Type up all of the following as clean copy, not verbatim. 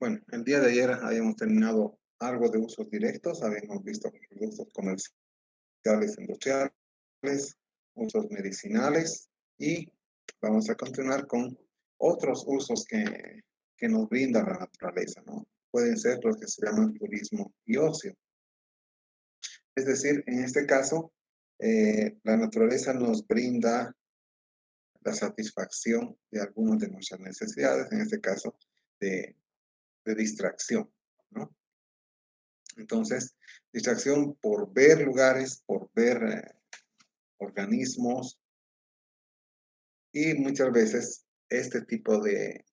Bueno, el día de ayer habíamos terminado algo de usos directos, habíamos visto usos comerciales, industriales, usos medicinales y vamos a continuar con otros usos que nos brinda la naturaleza, ¿no? Pueden ser los que se llaman turismo y ocio. Es decir, en este caso, la naturaleza nos brinda la satisfacción de algunas de nuestras necesidades, en este caso, de, de distracción, ¿no? Entonces, distracción por ver lugares, por ver organismos y muchas veces este tipo de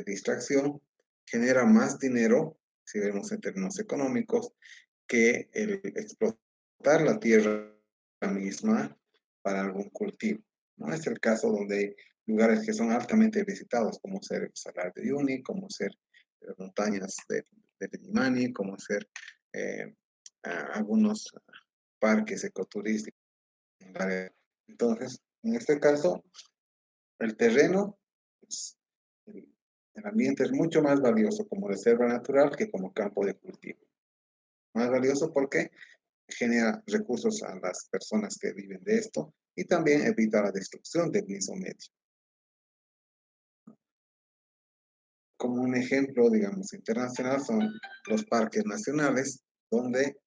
distracción genera más dinero, si vemos en términos económicos, que el explotar la tierra misma para algún cultivo. ¿No? Es el caso donde hay lugares que son altamente visitados, como ser el Salar de Uyuni, como ser las montañas de Limani, como ser eh, algunos parques ecoturísticos. Entonces, en este caso, el terreno, pues, el, el ambiente es mucho más valioso como reserva natural que como campo de cultivo. Más valioso porque genera recursos a las personas que viven de esto y también evita la destrucción del mismo medio. Como un ejemplo, digamos, internacional son los parques nacionales donde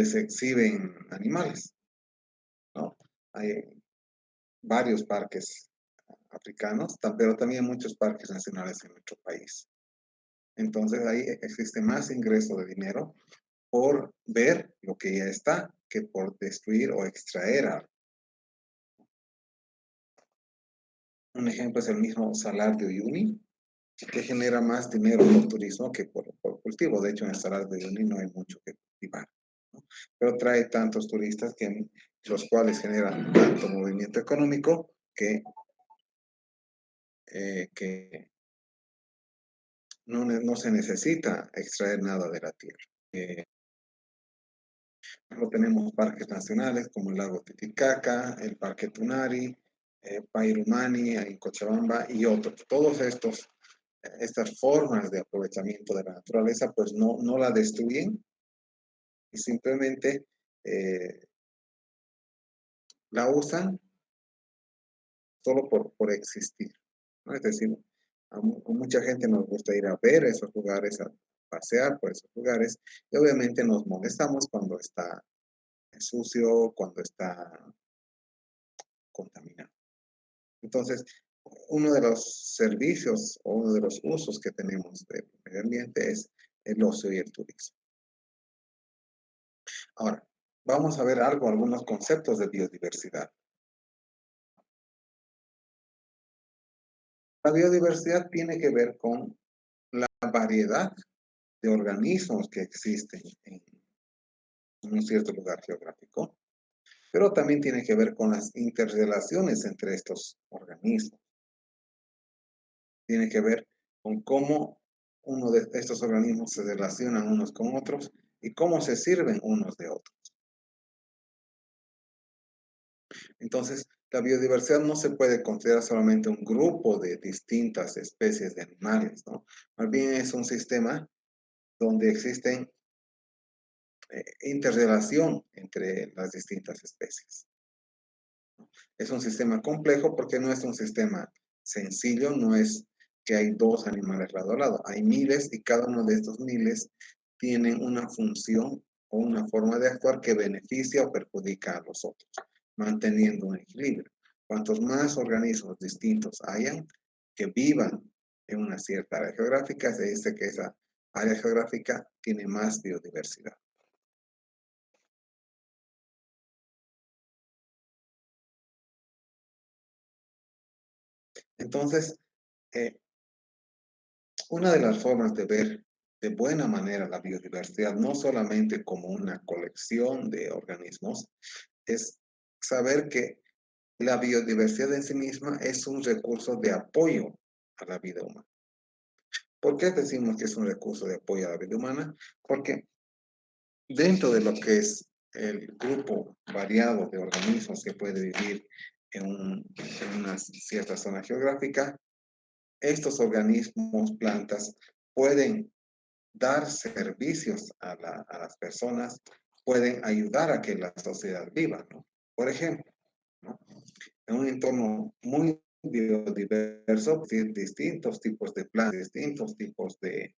se exhiben animales, ¿no? Hay varios parques africanos, pero también muchos parques nacionales en nuestro país. Entonces ahí existe más ingreso de dinero por ver lo que ya está que por destruir o extraer algo. Un ejemplo es el mismo Salar de Uyuni, que genera más dinero por turismo que por cultivo. De hecho, en el Salar de Uyuni no hay mucho que cultivar, ¿no? Pero trae tantos turistas los cuales generan tanto movimiento económico que no se necesita extraer nada de la tierra. Luego tenemos parques nacionales como el lago Titicaca, el Parque Tunari, Pairumani en Cochabamba y otros. Todos estas formas de aprovechamiento de la naturaleza pues no la destruyen y simplemente eh, la usan solo por existir, ¿no? Es decir, a mucha gente nos gusta ir a ver esos lugares, a pasear por esos lugares y obviamente nos molestamos cuando está sucio, cuando está contaminado. Entonces, uno de los servicios o uno de los usos que tenemos del medio ambiente es el ocio y el turismo. Ahora, vamos a ver algunos conceptos de biodiversidad. La biodiversidad tiene que ver con la variedad de organismos que existen en un cierto lugar geográfico, pero también tiene que ver con las interrelaciones entre estos organismos. Tiene que ver con cómo uno de estos organismos se relacionan unos con otros y cómo se sirven unos de otros. Entonces, la biodiversidad no se puede considerar solamente un grupo de distintas especies de animales, ¿no? Más bien es un sistema donde existen interrelación entre las distintas especies. Es un sistema complejo porque no es un sistema sencillo, no es que hay dos animales lado a lado, hay miles y cada uno de estos miles tienen una función o una forma de actuar que beneficia o perjudica a los otros, manteniendo un equilibrio. Cuantos más organismos distintos hayan que vivan en una cierta área geográfica, se dice que esa área geográfica tiene más biodiversidad. Entonces, eh, una de las formas de ver de buena manera la biodiversidad, no solamente como una colección de organismos, es saber que la biodiversidad en sí misma es un recurso de apoyo a la vida humana. ¿Por qué decimos que es un recurso de apoyo a la vida humana? Porque dentro de lo que es el grupo variado de organismos que puede vivir en una cierta zona geográfica, estos organismos, plantas, pueden dar servicios a las personas, pueden ayudar a que la sociedad viva, ¿no? Por ejemplo, ¿no? En un entorno muy biodiverso, distintos tipos de plantas, distintos tipos de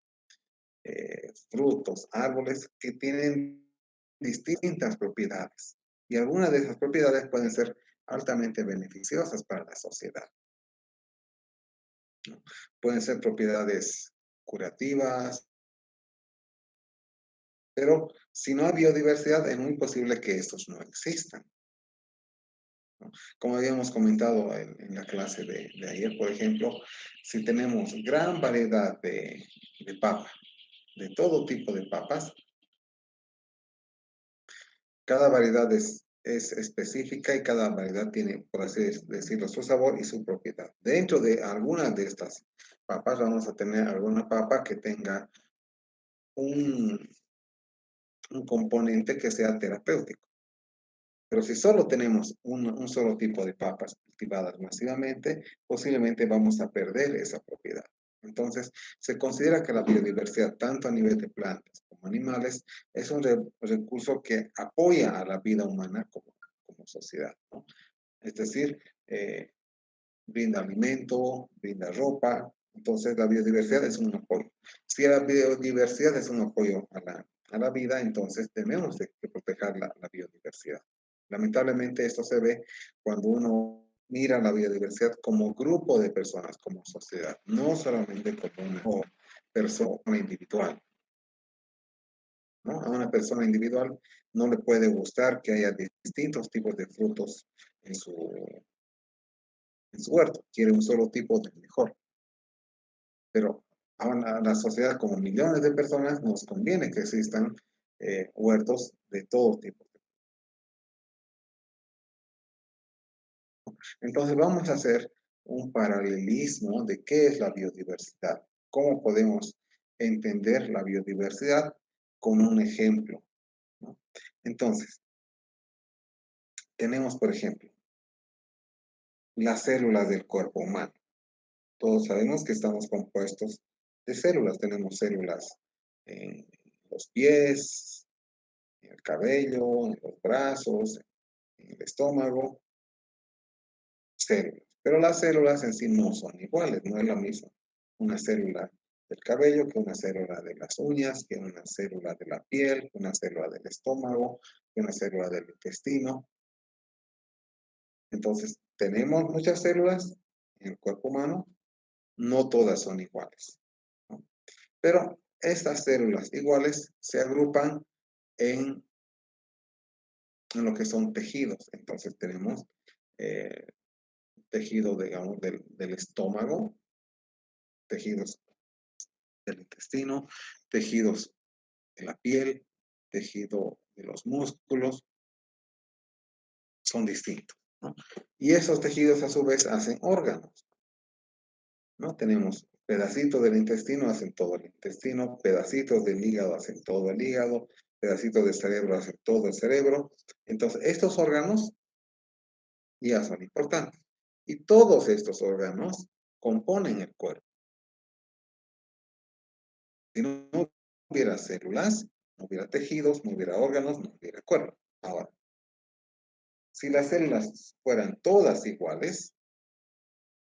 frutos, árboles que tienen distintas propiedades. Y algunas de esas propiedades pueden ser altamente beneficiosas para la sociedad, ¿no? Pueden ser propiedades curativas, pero si no hay biodiversidad es muy posible que estos no existan, ¿no? Como habíamos comentado en la clase de ayer, por ejemplo, si tenemos gran variedad de papa, de todo tipo de papas, cada variedad es específica y cada variedad tiene, por así decirlo, su sabor y su propiedad. Dentro de algunas de estas papas vamos a tener alguna papa que tenga un, un componente que sea terapéutico. Pero si solo tenemos un solo tipo de papas cultivadas masivamente, posiblemente vamos a perder esa propiedad. Entonces, se considera que la biodiversidad, tanto a nivel de plantas como animales, es un recurso que apoya a la vida humana como sociedad, ¿no? Es decir, brinda alimento, brinda ropa. Entonces, la biodiversidad es un apoyo. Si la biodiversidad es un apoyo a la vida, entonces tenemos que proteger la biodiversidad. Lamentablemente, esto se ve cuando uno mira la biodiversidad como grupo de personas, como sociedad, no solamente como una persona individual, ¿no? A una persona individual no le puede gustar que haya distintos tipos de frutos en su huerto, quiere un solo tipo del mejor. Pero a la sociedad como millones de personas nos conviene que existan huertos de todo tipo. Entonces vamos a hacer un paralelismo de qué es la biodiversidad, cómo podemos entender la biodiversidad con un ejemplo, ¿no? Entonces, tenemos, por ejemplo, las células del cuerpo humano. Todos sabemos que estamos compuestos de células. Tenemos células en los pies, en el cabello, en los brazos, en el estómago, células. Pero las células en sí no son iguales, no es lo mismo una célula del cabello que una célula de las uñas, que una célula de la piel, que una célula del estómago, que una célula del intestino. Entonces, tenemos muchas células en el cuerpo humano, no todas son iguales, ¿no? Pero estas células iguales se agrupan en, en lo que son tejidos. Entonces, tenemos eh, tejido, digamos, del estómago, tejidos del intestino, tejidos de la piel, tejido de los músculos, son distintos, ¿no? Y esos tejidos a su vez hacen órganos, ¿no? Tenemos pedacitos del intestino, hacen todo el intestino, pedacitos del hígado hacen todo el hígado, pedacitos del cerebro hacen todo el cerebro. Entonces, estos órganos ya son importantes. Y todos estos órganos componen el cuerpo. Si no hubiera células, no hubiera tejidos, no hubiera órganos, no hubiera cuerpo. Ahora, si las células fueran todas iguales,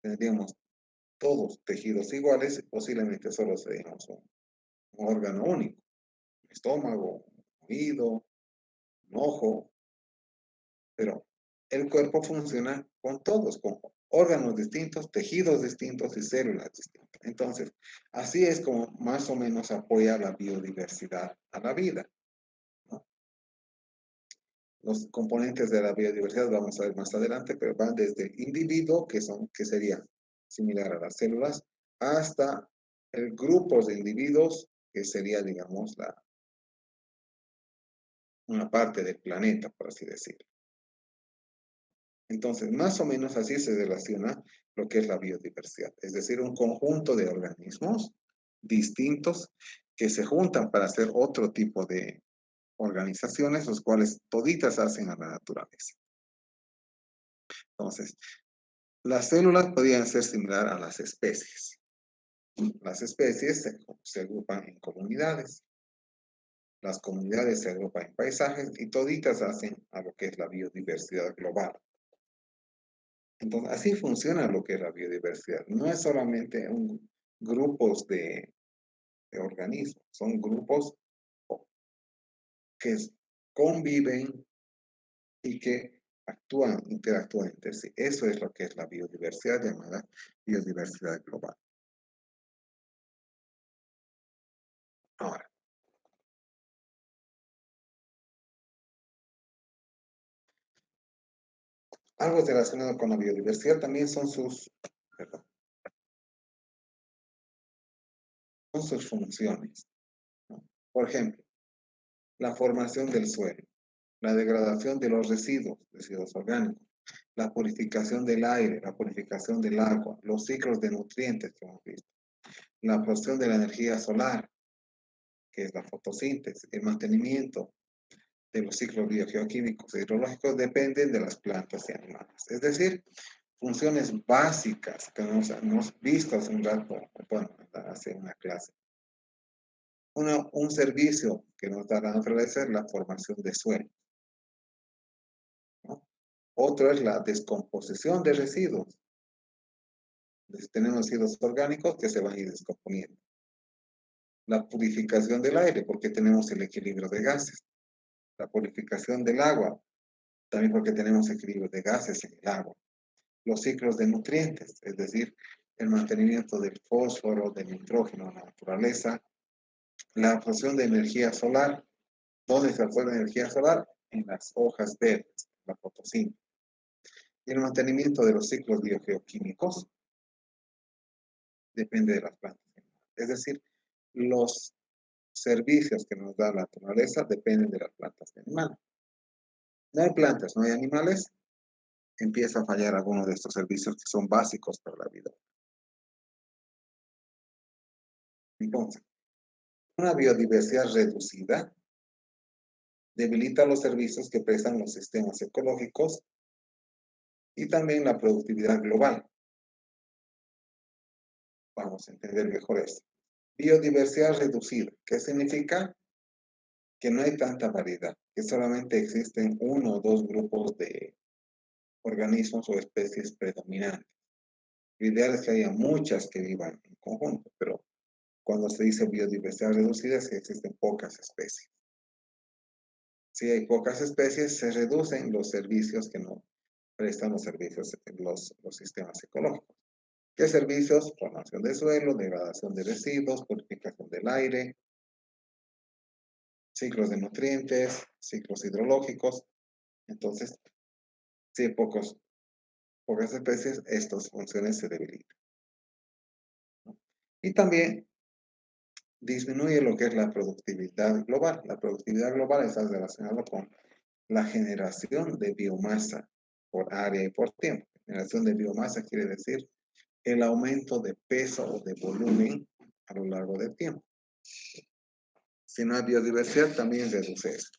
tendríamos todos tejidos iguales, posiblemente solo seríamos un órgano único, un estómago, un oído, un ojo, pero el cuerpo funciona con todos, con órganos distintos, tejidos distintos y células distintas. Entonces, así es como más o menos apoya la biodiversidad a la vida, ¿no? Los componentes de la biodiversidad vamos a ver más adelante, pero van desde el individuo, que sería similar a las células, hasta el grupo de individuos, que sería, digamos, una parte del planeta, por así decirlo. Entonces, más o menos así se relaciona lo que es la biodiversidad, es decir, un conjunto de organismos distintos que se juntan para hacer otro tipo de organizaciones, los cuales toditas hacen a la naturaleza. Entonces, las células podrían ser similar a las especies. Las especies se agrupan en comunidades. Las comunidades se agrupan en paisajes y toditas hacen a lo que es la biodiversidad global. Entonces, así funciona lo que es la biodiversidad. No es solamente grupos de organismos, son grupos que conviven y que interactúan entre sí. Eso es lo que es la biodiversidad llamada biodiversidad global. Ahora, algo relacionado con la biodiversidad también son perdón, son sus funciones, ¿no? Por ejemplo, la formación del suelo, la degradación de los residuos orgánicos, la purificación del aire, la purificación del agua, los ciclos de nutrientes que hemos visto, la absorción de la energía solar, que es la fotosíntesis, el mantenimiento de los ciclos biogeoquímicos e hidrológicos dependen de las plantas y animales. Es decir, funciones básicas que hemos visto hace un rato, bueno, hace una clase. Un servicio que nos da la naturaleza es la formación de suelo, ¿no? Otro es la descomposición de residuos. Entonces, tenemos residuos orgánicos que se van a ir descomponiendo. La purificación del aire, porque tenemos el equilibrio de gases. La purificación del agua, también porque tenemos equilibrio de gases en el agua. Los ciclos de nutrientes, es decir, el mantenimiento del fósforo, del nitrógeno en la naturaleza, la absorción de energía solar. ¿Dónde se absorbe energía solar? En las hojas verdes, la fotosíntesis. Y el mantenimiento de los ciclos biogeoquímicos depende de las plantas. Es decir, los servicios que nos da la naturaleza dependen de las plantas y animales. No hay plantas, no hay animales, empieza a fallar alguno de estos servicios que son básicos para la vida. Entonces, una biodiversidad reducida debilita los servicios que prestan los sistemas ecológicos y también la productividad global. Vamos a entender mejor esto. Biodiversidad reducida, ¿qué significa? Que no hay tanta variedad, que solamente existen uno o dos grupos de organismos o especies predominantes. Lo ideal es que haya muchas que vivan en conjunto, pero cuando se dice biodiversidad reducida es que existen pocas especies. Si hay pocas especies, se reducen los servicios que no prestan los servicios en los sistemas ecológicos. ¿Qué servicios? Formación de suelo, degradación de residuos, purificación del aire, ciclos de nutrientes, ciclos hidrológicos. Entonces, si hay pocas especies, estas funciones se debilitan, ¿no? Y también disminuye lo que es la productividad global. La productividad global está relacionada con la generación de biomasa por área y por tiempo. Generación de biomasa quiere decir el aumento de peso o de volumen a lo largo del tiempo. Si no hay biodiversidad, también reduce esto,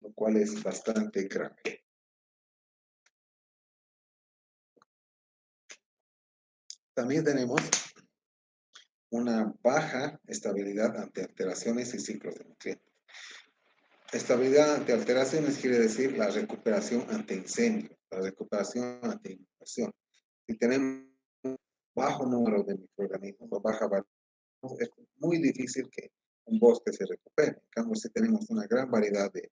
lo cual es bastante grave. También tenemos una baja estabilidad ante alteraciones y ciclos de nutrientes. Estabilidad ante alteraciones quiere decir la recuperación ante incendio, la recuperación ante inundación. Si tenemos bajo número de microorganismos o baja variedad, es muy difícil que un bosque se recupere. En cambio, si tenemos una gran variedad de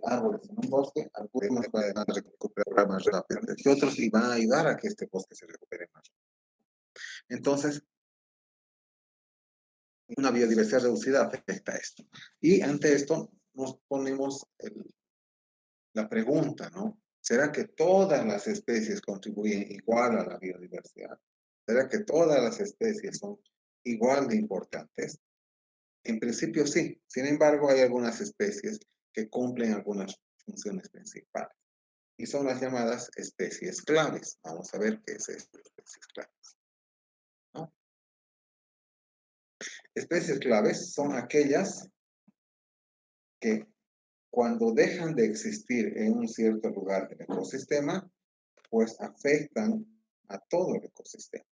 árboles en un bosque, algunos van a recuperar más rápido que otros y van a ayudar a que este bosque se recupere más rápido. Entonces, una biodiversidad reducida afecta a esto. Y ante esto nos ponemos la pregunta, ¿no? ¿Será que todas las especies contribuyen igual a la biodiversidad? ¿Será que todas las especies son igual de importantes? En principio sí. Sin embargo, hay algunas especies que cumplen algunas funciones principales. Y son las llamadas especies claves. Vamos a ver qué es esto, especies claves, ¿no? Especies claves son aquellas que cuando dejan de existir en un cierto lugar del ecosistema, pues afectan a todo el ecosistema.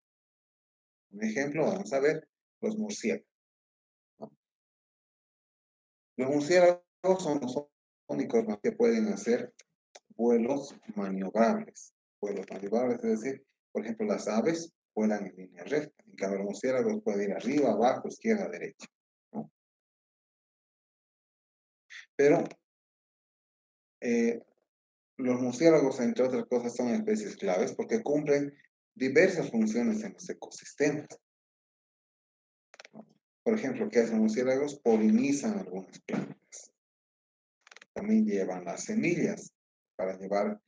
Un ejemplo, vamos a ver los murciélagos, ¿no? Los murciélagos son los únicos que pueden hacer vuelos maniobrables. Vuelos maniobrables, es decir, por ejemplo, las aves vuelan en línea recta. En cambio, los murciélagos pueden ir arriba, abajo, izquierda, derecha, ¿no? Pero los murciélagos, entre otras cosas, son especies claves porque cumplen diversas funciones en los ecosistemas. Por ejemplo, ¿qué hacen los murciélagos? Polinizan algunas plantas. También llevan las semillas para llevar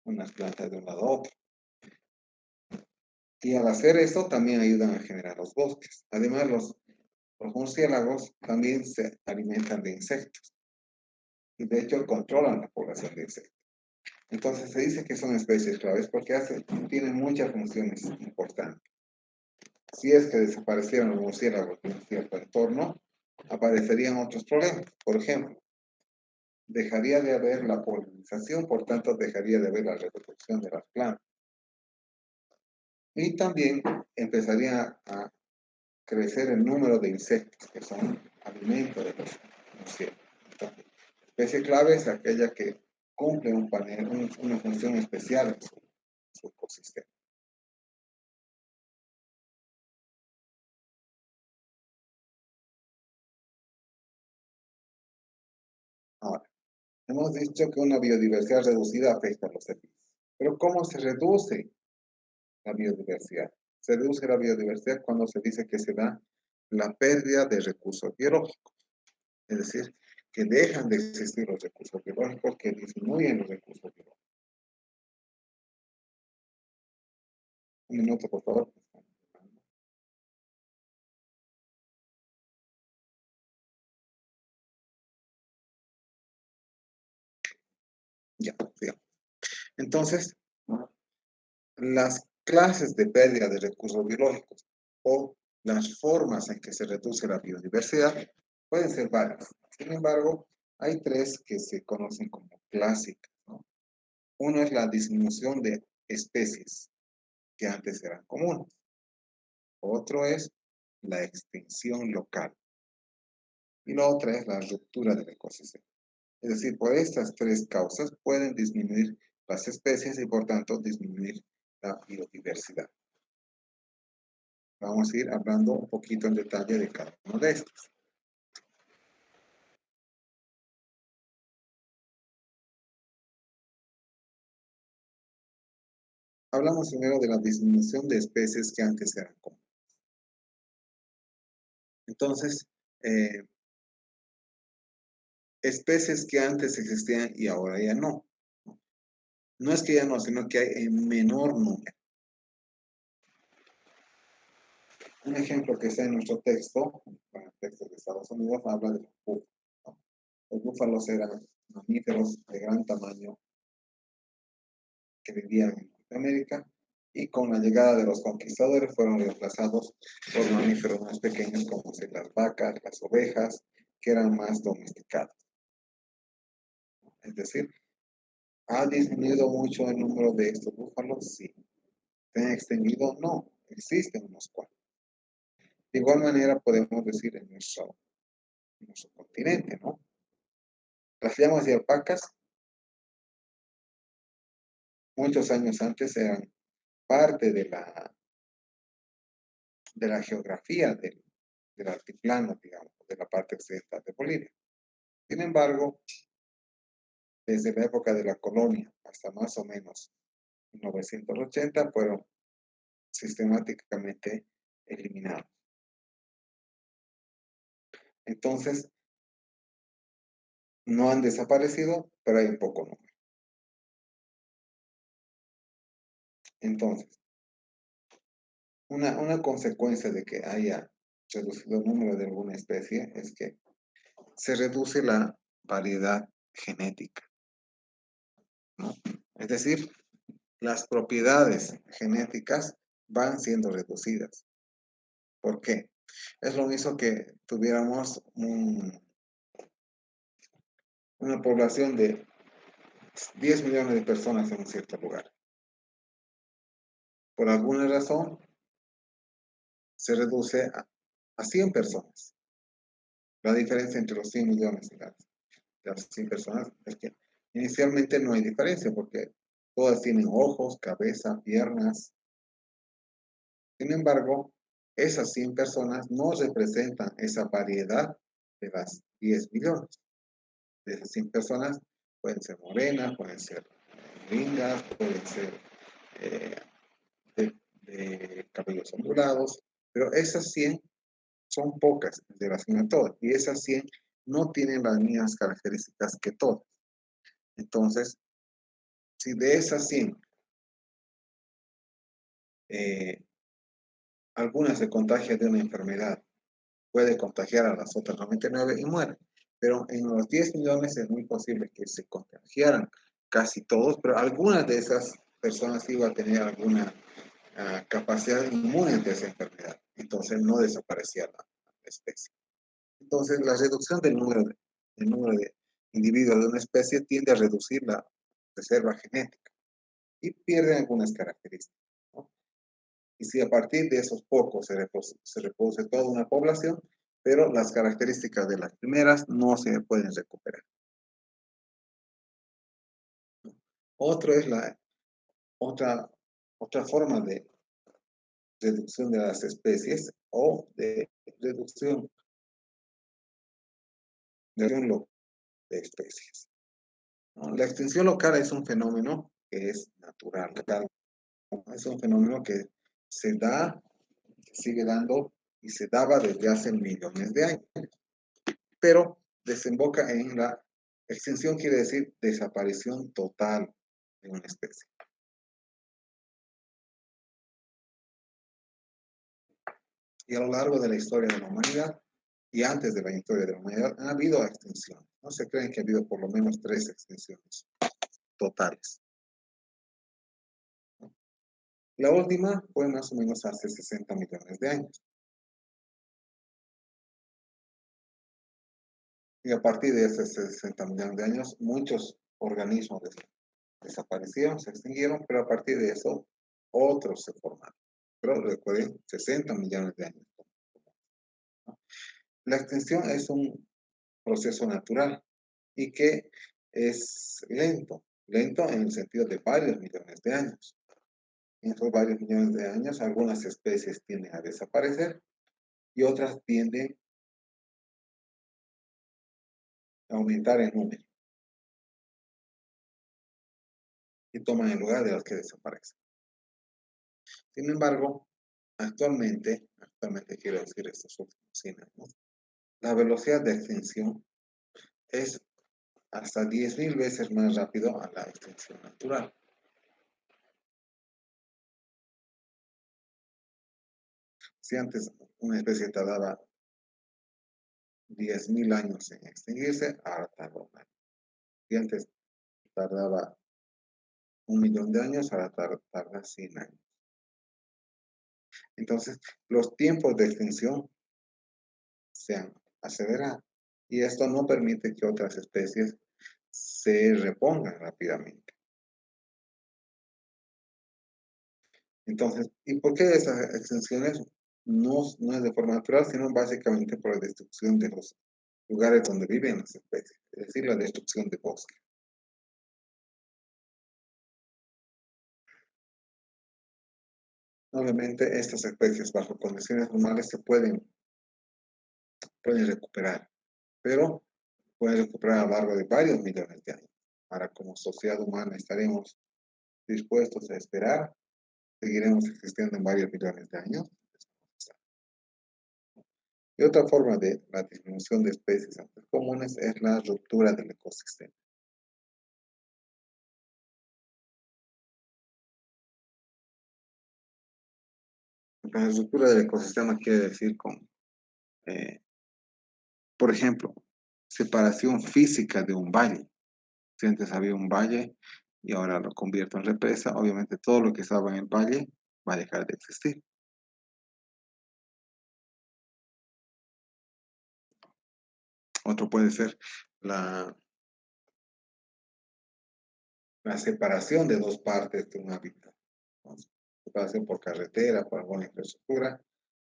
unas plantas de un lado a otro. Y al hacer eso también ayudan a generar los bosques. Además, los murciélagos también se alimentan de insectos. Y de hecho controlan la población de insectos. Entonces se dice que son especies claves porque tienen muchas funciones importantes. Si es que desaparecieran los murciélagos en un cierto entorno, aparecerían otros problemas. Por ejemplo, dejaría de haber la polinización, por tanto dejaría de haber la reproducción de las plantas. Y también empezaría a crecer el número de insectos que son alimento de los murciélagos. Entonces, especie clave es aquella que cumple una función especial en su ecosistema. Ahora, hemos dicho que una biodiversidad reducida afecta a los servicios. Pero ¿cómo se reduce la biodiversidad? Se reduce la biodiversidad cuando se dice que se da la pérdida de recursos biológicos. Es decir, que dejan de existir los recursos biológicos, que disminuyen los recursos biológicos. Un minuto, por favor. Ya, digamos. Entonces, las clases de pérdida de recursos biológicos o las formas en que se reduce la biodiversidad pueden ser varias. Sin embargo, hay tres que se conocen como clásicas, ¿no? Uno es la disminución de especies que antes eran comunes. Otro es la extinción local. Y la otra es la ruptura del ecosistema. Es decir, por estas tres causas pueden disminuir las especies y por tanto disminuir la biodiversidad. Vamos a ir hablando un poquito en detalle de cada uno de estos. Hablamos primero de la disminución de especies que antes eran comunes. Entonces, eh, especies que antes existían y ahora ya no. No es que ya no, sino que hay en menor número. Un ejemplo que está en nuestro texto, en el texto de Estados Unidos, habla de los búfalos, ¿no? Los búfalos eran mamíferos de gran tamaño que vivían en Norteamérica y con la llegada de los conquistadores fueron reemplazados por mamíferos más pequeños como las vacas, las ovejas, que eran más domesticados. Es decir, ¿ha disminuido mucho el número de estos búfalos? Sí. ¿Se han extinguido? No, existen unos cuantos. De igual manera podemos decir en nuestro continente, ¿no? Las llamas y alpacas, muchos años antes, eran parte de la geografía del altiplano, digamos, de la parte occidental de Bolivia. Sin embargo, desde la época de la colonia hasta más o menos 1980 fueron sistemáticamente eliminados. Entonces, no han desaparecido, pero hay un poco número. Entonces, una consecuencia de que haya reducido el número de alguna especie es que se reduce la variedad genética, ¿no? Es decir, las propiedades genéticas van siendo reducidas. ¿Por qué? Es lo mismo que tuviéramos una población de 10 millones de personas en un cierto lugar. Por alguna razón, se reduce a 100 personas. La diferencia entre los 100 millones y las 100 personas es que inicialmente no hay diferencia porque todas tienen ojos, cabeza, piernas. Sin embargo, esas 100 personas no representan esa variedad de las 10 millones. De esas 100 personas pueden ser morenas, pueden ser gringas, pueden ser eh, de cabellos ondulados, pero esas 100 son pocas en relación a todas, y esas 100 no tienen las mismas características que todas. Entonces, si de esas 100, eh, alguna se contagia de una enfermedad, puede contagiar a las otras 99 y mueren. Pero en los 10 millones es muy posible que se contagiaran casi todos, pero algunas de esas personas iban a tener alguna capacidad inmune ante esa enfermedad. Entonces no desaparecía la especie. Entonces la reducción del número de individuos de una especie tiende a reducir la reserva genética y pierde algunas características, ¿no? Y si a partir de esos pocos se reproduce toda una población, pero las características de las primeras no se pueden recuperar. Otro es otra, otra forma de reducción de las especies o de reducción de especies, ¿no? La extinción local es un fenómeno que es natural, es un fenómeno que se da, se sigue dando y se daba desde hace millones de años, pero desemboca en la extinción, quiere decir desaparición total de una especie. Y a lo largo de la historia de la humanidad y antes de la historia de la humanidad ha habido extinción. No se creen que ha habido por lo menos 3 extinciones totales. La última fue más o menos hace 60 millones de años. Y a partir de esos 60 millones de años, muchos organismos desaparecieron, se extinguieron, pero a partir de eso, otros se formaron. Pero recuerden, 60 millones de años. La extinción es un proceso natural y que es lento en el sentido de varios millones de años. En esos varios millones de años, algunas especies tienden a desaparecer y otras tienden a aumentar en número y toman el lugar de las que desaparecen. Sin embargo, actualmente quiero decir estos últimos 100 años, la velocidad de extinción es hasta 10.000 veces más rápido a la extinción natural. Si antes una especie tardaba 10.000 años en extinguirse, ahora tarda un año. Si antes tardaba 1 millón de años, ahora tarda 100 años. Entonces, los tiempos de extinción se han acelerado y esto no permite que otras especies se repongan rápidamente. Entonces, ¿y por qué esas extinciones no es de forma natural, sino básicamente por la destrucción de los lugares donde viven las especies, es decir, la destrucción de bosques? Obviamente, estas especies bajo condiciones normales se pueden recuperar, pero pueden recuperar a lo largo de varios millones de años. Ahora, como sociedad humana, estaremos dispuestos a esperar, seguiremos existiendo en varios millones de años. Y otra forma de la disminución de especies antes comunes es la ruptura del ecosistema. La ruptura del ecosistema quiere decir eh, por ejemplo, separación física de un valle. Si antes había un valle y ahora lo convierto en represa, obviamente todo lo que estaba en el valle va a dejar de existir. Otro puede ser la la separación de dos partes de un hábitat, ¿no? Separación por carretera, por alguna infraestructura.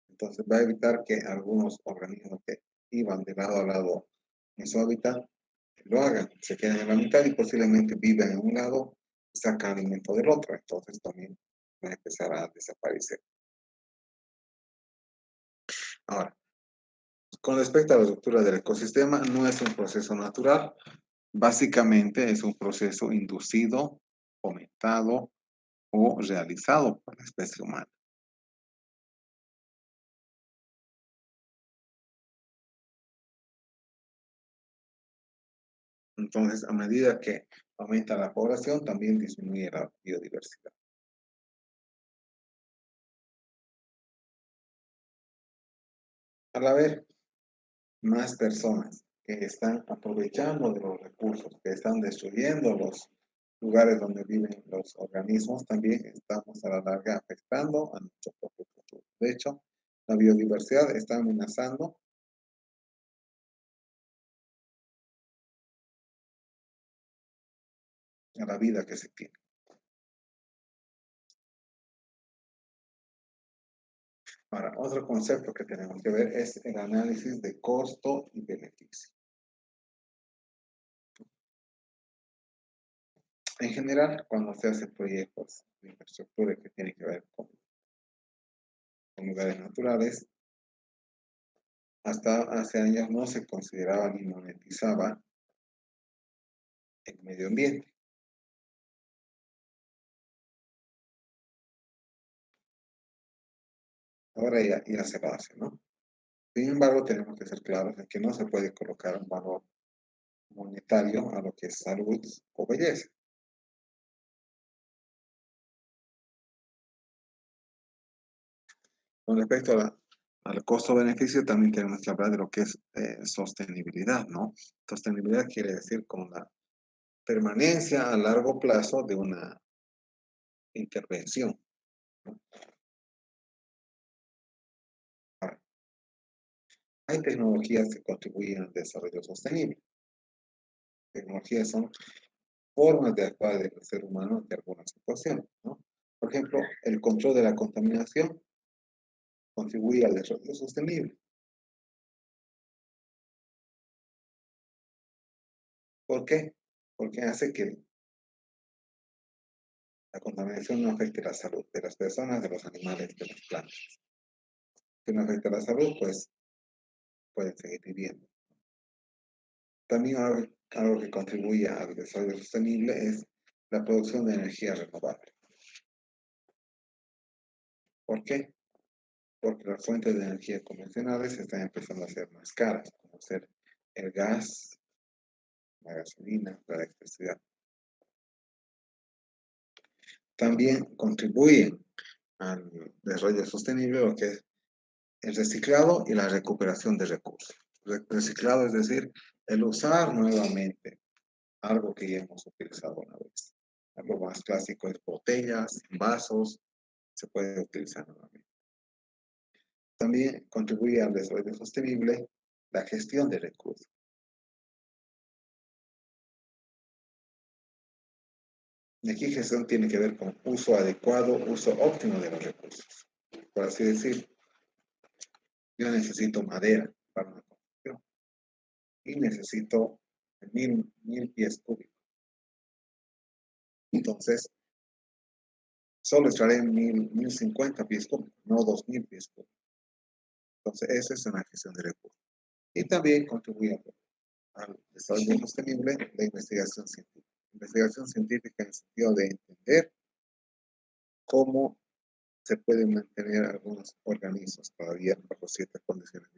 Entonces va a evitar que algunos organismos que iban de lado a lado en su hábitat lo hagan, se queden en la mitad y posiblemente vivan en un lado y sacan alimento del otro. Entonces también va a empezar a desaparecer. Ahora, con respecto a la estructura del ecosistema, no es un proceso natural, básicamente es un proceso inducido, fomentado o realizado por la especie humana. Entonces, a medida que aumenta la población, también disminuye la biodiversidad. Al haber más personas que están aprovechando de los recursos, que están destruyendo los lugares donde viven los organismos, también estamos a la larga afectando a nuestro propio futuro. De hecho, la biodiversidad está amenazando a la vida que se tiene. Ahora, otro concepto que tenemos que ver es el análisis de costo y beneficio. En general, cuando se hacen proyectos de infraestructura que tienen que ver con lugares naturales, hasta hace años no se consideraba ni monetizaba el medio ambiente. Ahora ya se lo hace, ¿no? Sin embargo, tenemos que ser claros en que no se puede colocar un valor monetario a lo que es salud o belleza. Con respecto al costo-beneficio, también tenemos que hablar de lo que es sostenibilidad, ¿no? Sostenibilidad quiere decir con la permanencia a largo plazo de una intervención, ¿no? Ahora, hay tecnologías que contribuyen al desarrollo sostenible. Tecnologías son formas de actuar del ser humano ante algunas situaciones, ¿no? Por ejemplo, el control de la contaminación contribuye al desarrollo sostenible. ¿Por qué? Porque hace que la contaminación no afecte la salud de las personas, de los animales, de las plantas. Si no afecta la salud, pues pueden seguir viviendo. También algo que contribuye al desarrollo sostenible es la producción de energía renovable. ¿Por qué? Porque las fuentes de energía convencionales están empezando a ser más caras, como ser el gas, la gasolina, la electricidad. También contribuyen al desarrollo sostenible lo que es el reciclado y la recuperación de recursos. Reciclado es decir, el usar nuevamente algo que ya hemos utilizado una vez. Algo más clásico es botellas, vasos, se puede utilizar nuevamente. También contribuye al desarrollo sostenible la gestión de recursos. Y aquí gestión tiene que ver con uso adecuado, uso óptimo de los recursos. Por así decir, yo necesito madera para una construcción y necesito mil pies cúbicos. Entonces, solo extraeré 1050 pies cúbicos, no 2000 pies cúbicos. Entonces, esa es una gestión de recursos. Y también contribuye al desarrollo sostenible la investigación científica. Investigación científica en el sentido de entender cómo se pueden mantener algunos organismos todavía bajo ciertas condiciones.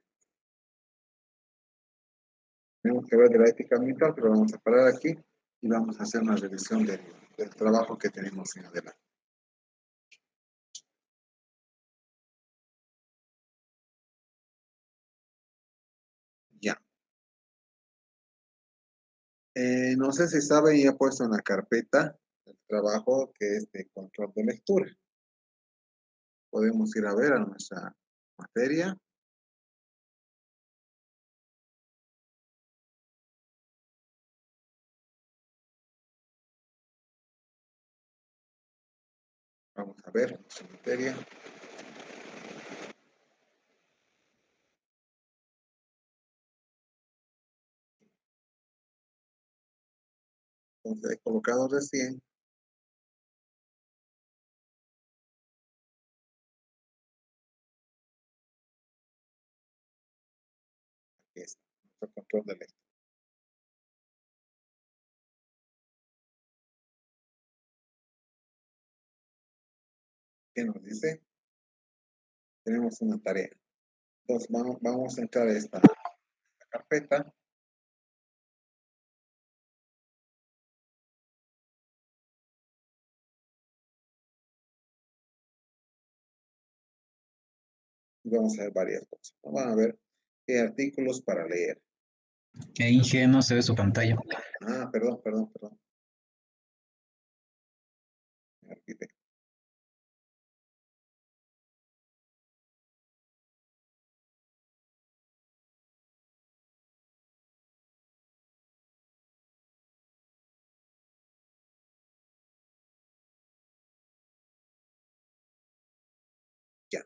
Tenemos que ver de la ética ambiental, pero vamos a parar aquí y vamos a hacer una revisión del trabajo que tenemos en adelante. Ya. No sé si saben, ya he puesto en la carpeta el trabajo que es de control de lectura. Podemos ir a ver a nuestra materia. Vamos a ver su materia. Entonces he colocado recién. Aquí está, nuestro control de lectura. ¿Qué nos dice? Tenemos una tarea. Entonces vamos a entrar a esta carpeta. Y vamos a ver varias cosas. Vamos a ver qué artículos para leer. Inge, no se ve su pantalla. Ah, perdón. Aquí ya.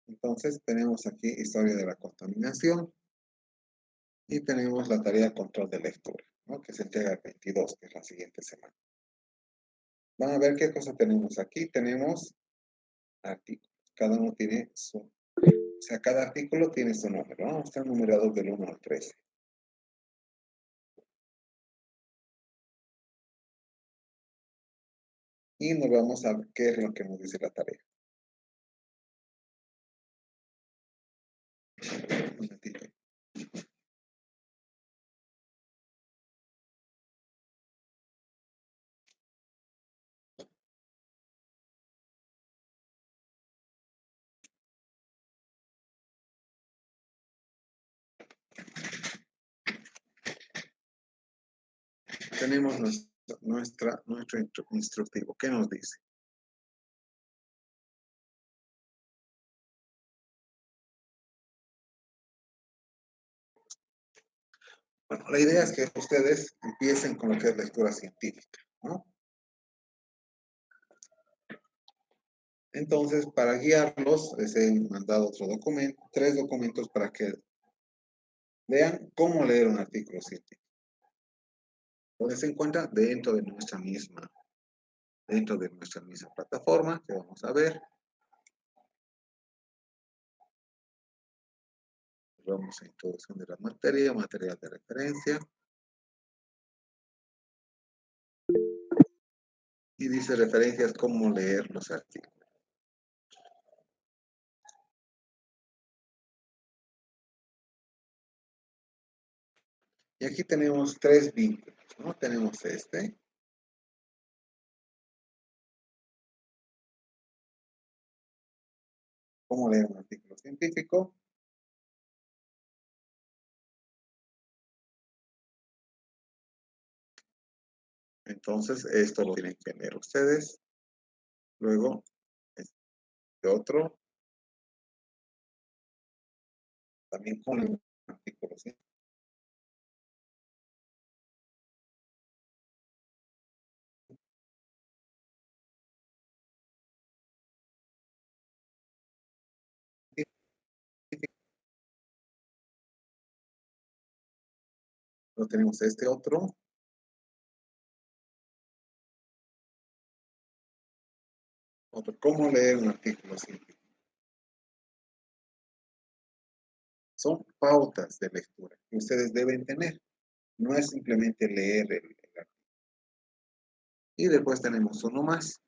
Entonces tenemos aquí historia de la contaminación y tenemos la tarea control de lectura, ¿no? Que se entrega el 22, que es la siguiente semana. Van a ver qué cosa tenemos aquí. Tenemos artículos. Cada uno tiene su, o sea, cada artículo tiene su número, ¿no? Están numerados del 1 al 13. Y nos vamos a ver qué es lo que nos dice la tarea. Un momentito. Tenemos nuestro instructivo. ¿Qué nos dice? Bueno, la idea es que ustedes empiecen con lo que es lectura científica, ¿no? Entonces, para guiarlos, les he mandado otro documento, 3 documentos para que vean cómo leer un artículo científico. Donde se encuentra dentro de nuestra misma plataforma, que vamos a ver. Vamos a introducción de la materia, material de referencia. Y dice referencias, cómo leer los artículos. Y aquí tenemos 3 vínculos, ¿no? Tenemos este. Cómo leer un artículo científico. Entonces, esto lo tienen que leer ustedes. Luego, este otro. También cómo leer un artículo científico. Luego tenemos este otro. Otro, cómo leer un artículo científico. Son pautas de lectura que ustedes deben tener. No es simplemente leer el artículo. Y después tenemos uno más.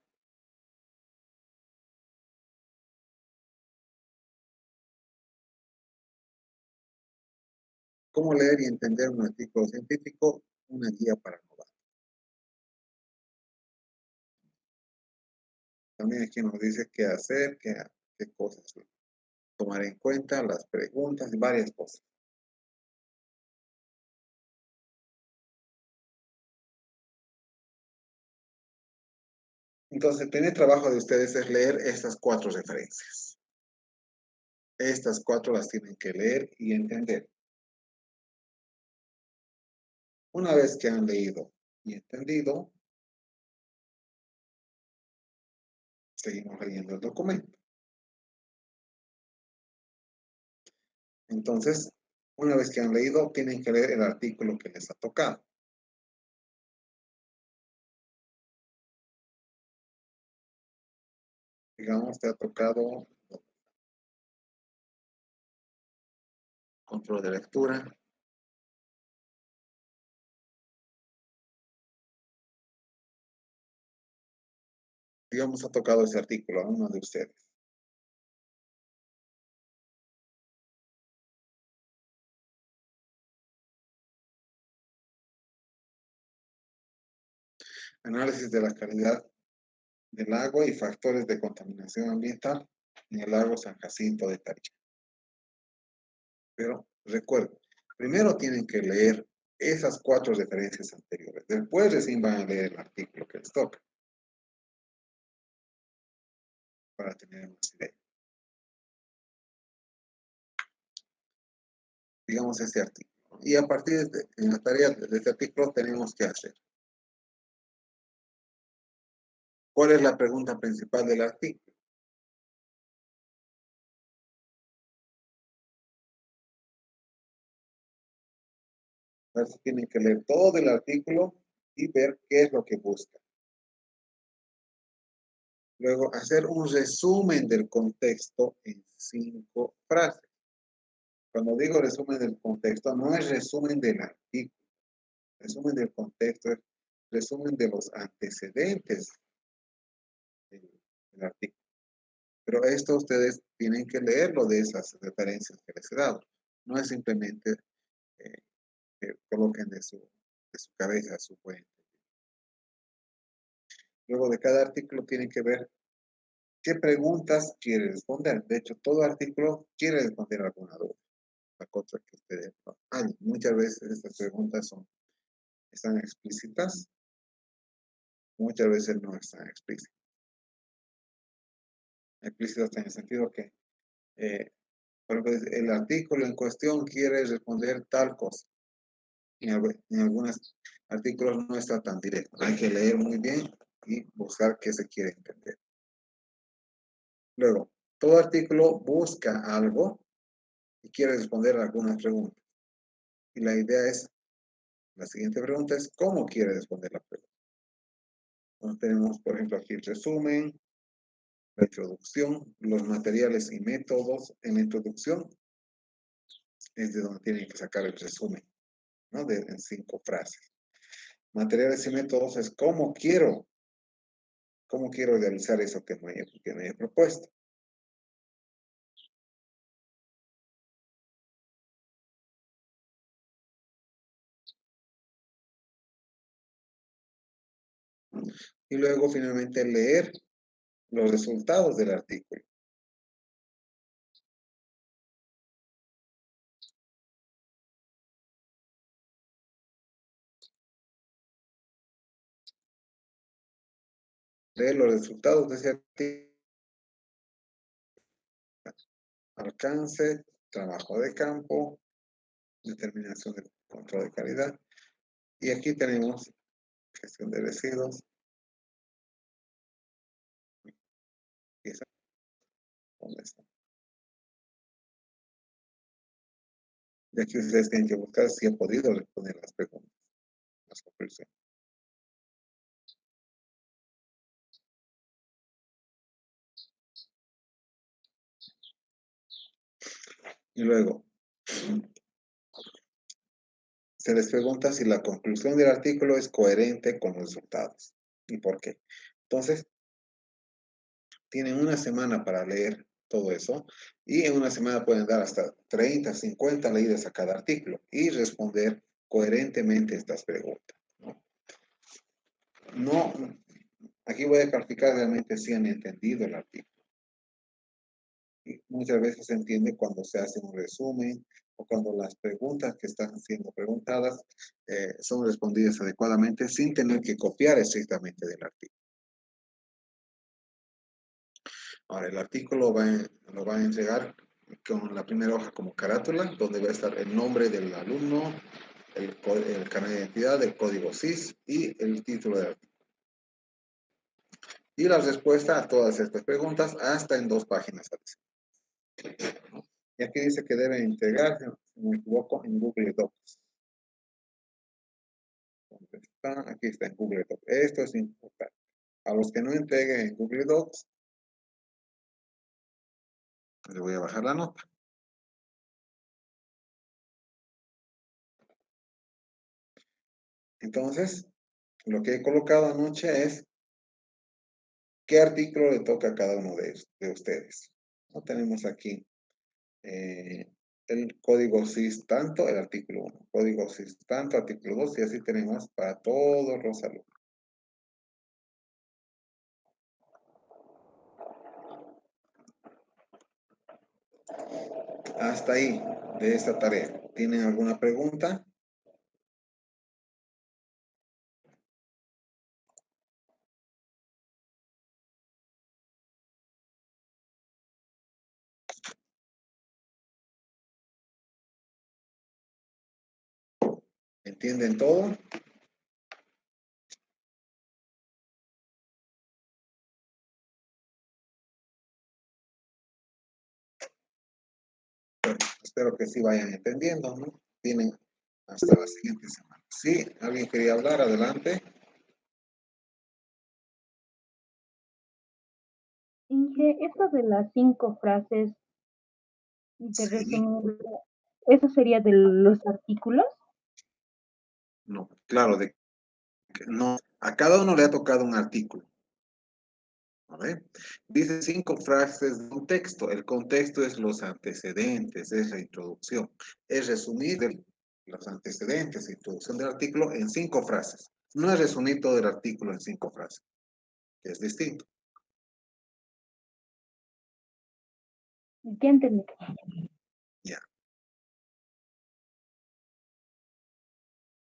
Cómo leer y entender un artículo científico, una guía para novatos. También aquí nos dice qué hacer, qué cosas tomar en cuenta, las preguntas y varias cosas. Entonces, el primer trabajo de ustedes es leer estas 4 referencias. Estas 4 las tienen que leer y entender. Una vez que han leído y entendido, Seguimos leyendo el documento. Entonces, una vez que han leído, tienen que leer el artículo que les ha tocado. Digamos, te ha tocado control de lectura. Digamos, ha tocado ese artículo a uno de ustedes. Análisis de la calidad del agua y factores de contaminación ambiental en el lago San Jacinto de Tarija. Pero recuerden, primero tienen que leer esas 4 referencias anteriores. Después recién van a leer el artículo que les toca. Para tener más idea. Digamos este artículo. Y a partir de en la tarea de este artículo tenemos que hacer. ¿Cuál es la pregunta principal del artículo? Entonces tienen que leer todo el artículo y ver qué es lo que buscan. Luego, hacer un resumen del contexto en 5 frases. Cuando digo resumen del contexto, no es resumen del artículo. Resumen del contexto es resumen de los antecedentes del artículo. Pero esto ustedes tienen que leerlo de esas referencias que les he dado. No es simplemente que coloquen de su cabeza su fuente. Luego de cada artículo tienen que ver qué preguntas quiere responder. De hecho, todo artículo quiere responder alguna duda. La cosa que ustedes no hay. Muchas veces estas preguntas están explícitas, muchas veces no están explícitas. Explícitas en el sentido que, por ejemplo, el artículo en cuestión quiere responder tal cosa. En algunos artículos no está tan directo. Hay que leer muy bien y buscar qué se quiere entender. Luego, todo artículo busca algo y quiere responder a algunas preguntas. Y la idea es, la siguiente pregunta es, ¿cómo quiere responder la pregunta? Entonces tenemos, por ejemplo, aquí el resumen, la introducción, los materiales y métodos. En la introducción es de donde tienen que sacar el resumen, ¿no? En 5 frases. Materiales y métodos es cómo quiero realizar eso que me he propuesto. Y luego finalmente leer los resultados del artículo. Leer los resultados de ese artículo. Alcance, trabajo de campo, determinación de control de calidad. Y aquí tenemos gestión de residuos. ¿Dónde está? Y aquí ustedes tienen que buscar si han podido responder las preguntas, las conclusiones. Y luego, se les pregunta si la conclusión del artículo es coherente con los resultados. ¿Y por qué? Entonces, tienen una semana para leer todo eso y en una semana pueden dar hasta 30, 50 leídas a cada artículo y responder coherentemente estas preguntas. No, aquí voy a calificar realmente si han entendido el artículo. Y muchas veces se entiende cuando se hace un resumen o cuando las preguntas que están siendo preguntadas son respondidas adecuadamente sin tener que copiar estrictamente del artículo. Ahora, el artículo lo va a entregar con la primera hoja como carátula, donde va a estar el nombre del alumno, el carnet de identidad, el código SIS y el título del artículo. Y la respuesta a todas estas preguntas hasta en 2 páginas. Y aquí dice que deben entregarse, si no me equivoco, en Google Docs. ¿Dónde está? Aquí está en Google Docs. Esto es importante. A los que no entreguen en Google Docs, le voy a bajar la nota. Entonces, lo que he colocado anoche es qué artículo le toca a cada uno de ustedes. ¿No? Tenemos aquí el código SIS tanto, el artículo 1, código SIS tanto, artículo 2, y así tenemos para todos los alumnos. Hasta ahí de esta tarea. ¿Tienen alguna pregunta? ¿Entienden todo? Bueno, espero que sí vayan entendiendo, ¿no? Tienen hasta la siguiente semana. Sí, alguien quería hablar, adelante. Inge, eso de las 5 frases de Sí, resumen, ¿eso sería de los artículos? no, claro, no, a cada uno le ha tocado un artículo. A ver, dice 5 frases de un texto. El contexto es los antecedentes, es la introducción. Es resumir los antecedentes, introducción del artículo en 5 frases. No es resumir todo el artículo en 5 frases, que es distinto. Ya entendí. Ya.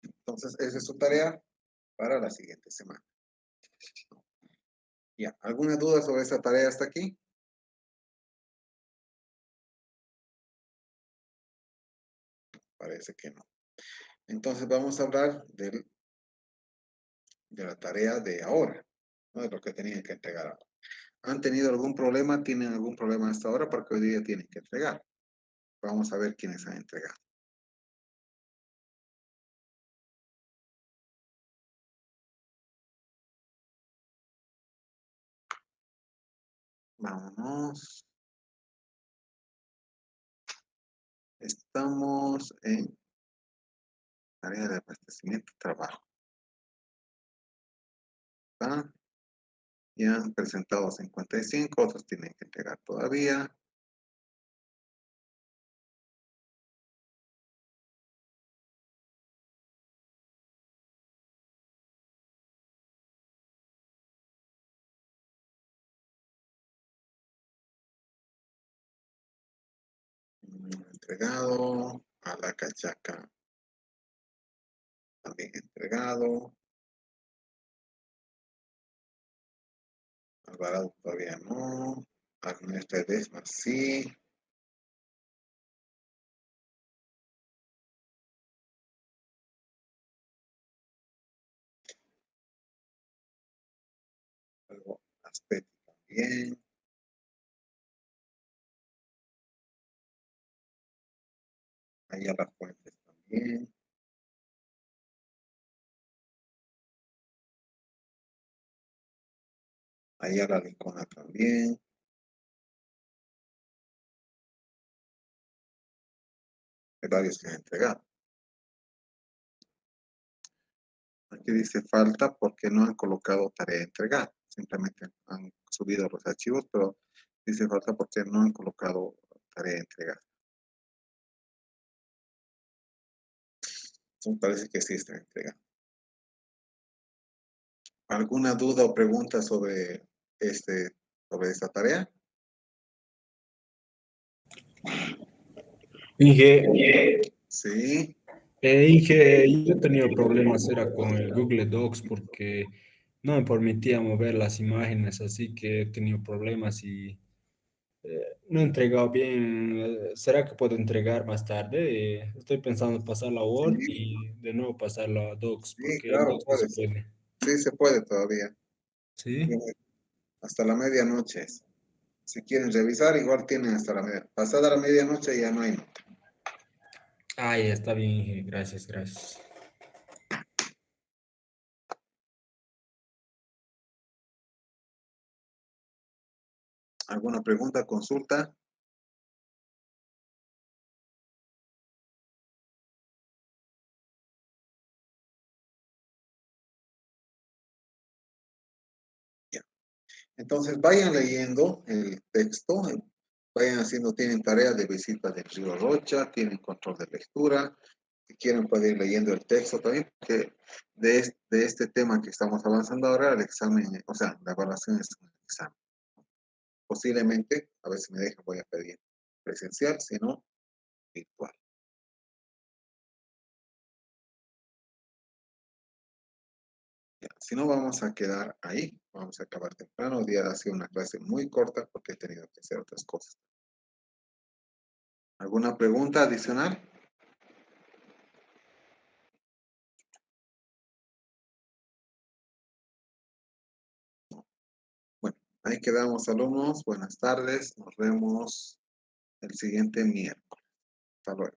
Entonces, esa es su tarea para la siguiente semana. Ya. ¿Alguna duda sobre esta tarea hasta aquí? Parece que no. Entonces, vamos a hablar de la tarea de ahora, ¿no? De lo que tenían que entregar ahora. ¿Han tenido algún problema? ¿Tienen algún problema hasta ahora? Porque hoy día tienen que entregar. Vamos a ver quiénes han entregado. Vámonos. Estamos en área de abastecimiento y trabajo. ¿Está? Ya han presentado 55, otros tienen que entregar todavía. Entregado. A la cachaca también entregado. Alvarado todavía no. Ernesto Edesma sí. Luego Aspeti también. Ayala Fuentes también. Ayala Licona también. Hay varios que han entregado. Aquí dice falta porque no han colocado tarea entregada. Simplemente han subido los archivos, pero dice falta porque no han colocado tarea entregada. Entonces parece que sí está entregada. ¿Alguna duda o pregunta sobre esta tarea? Inge, Sí, Inge, yo he tenido problemas, era con el Google Docs porque no me permitía mover las imágenes, así que he tenido problemas y no he entregado bien. ¿Será que puedo entregar más tarde? Estoy pensando pasarlo a Word sí, y de nuevo pasarlo a Docs, sí, porque en claro, Docs no se puede ser. puede. Sí, se puede todavía. ¿Sí? Hasta la medianoche. Si quieren revisar, igual tienen hasta la medianoche. Pasada la medianoche ya no hay nota. Ah, ya está bien, Inge. Gracias, gracias. ¿Alguna pregunta, consulta? Ya. Entonces vayan leyendo el texto, vayan haciendo, tienen tareas de visita del río Rocha, tienen control de lectura. Si quieren pueden ir leyendo el texto también, porque de este tema que estamos avanzando ahora, el examen, o sea, la evaluación es un examen. Posiblemente, a ver si me dejan, voy a pedir presencial, si no, virtual. Ya, si no, vamos a quedar ahí. Vamos a acabar temprano. Hoy día ha sido una clase muy corta porque he tenido que hacer otras cosas. ¿Alguna pregunta adicional? Bueno, ahí quedamos, alumnos. Buenas tardes. Nos vemos el siguiente miércoles. Hasta luego.